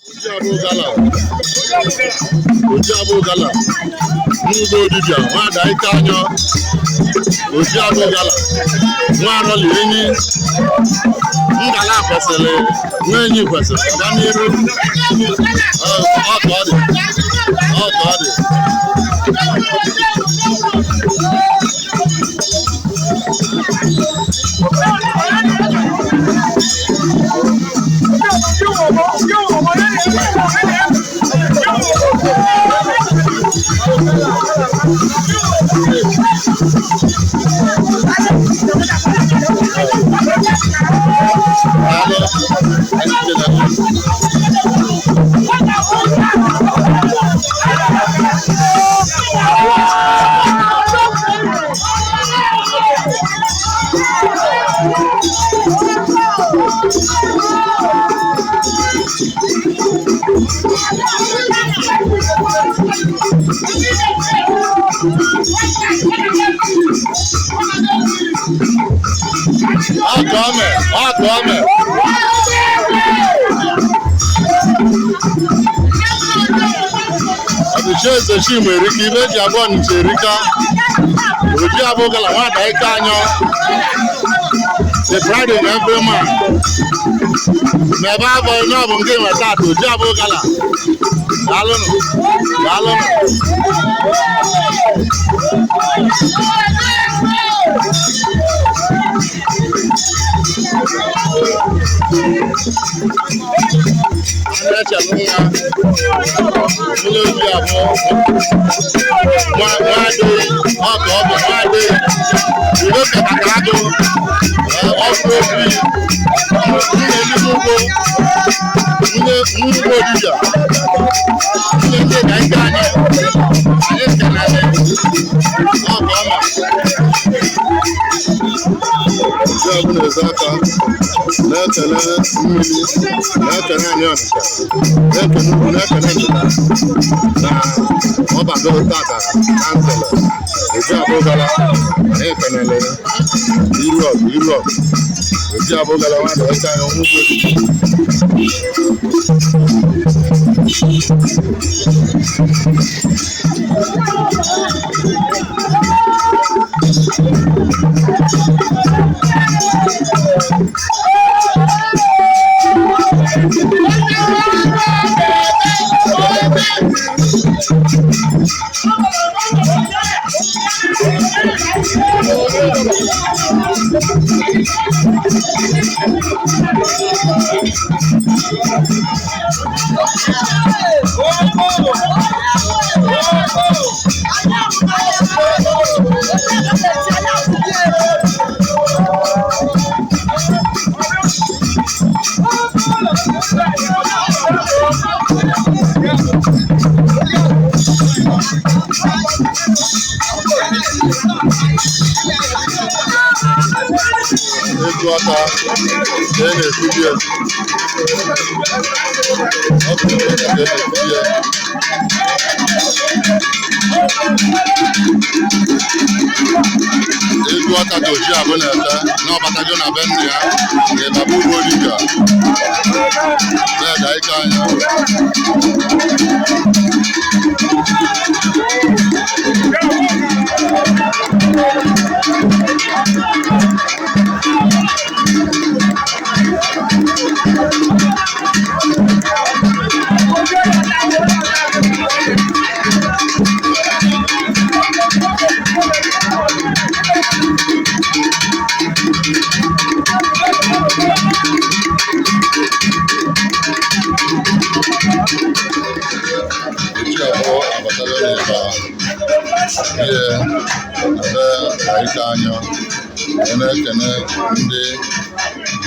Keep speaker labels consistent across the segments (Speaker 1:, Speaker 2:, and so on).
Speaker 1: Ojiabo Gala n'ugbo dibịa nwada ike anya Ojiabo Gala nwa arọli enyi ngala kwesịrị nwa enyi kwesịrị ga n'iru ọka ọ dị Akome. Abisheze Chimerika ibe ji abụọ n'icherika Ojiabo Gala nwada ike anya the pride of every man. N'ebe abụọ onye ọ bụ nke nweta atụ Ojiabo Gala daalụnụ. Ojiabo Gala nwada ike anya Ojiabo na-ete n'ọbatago na be nne ya n'ịbaba ugbo dibịa na-ede ike anya na-ekene ndị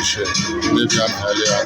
Speaker 1: ishe ndị bịa n'ahịa ya.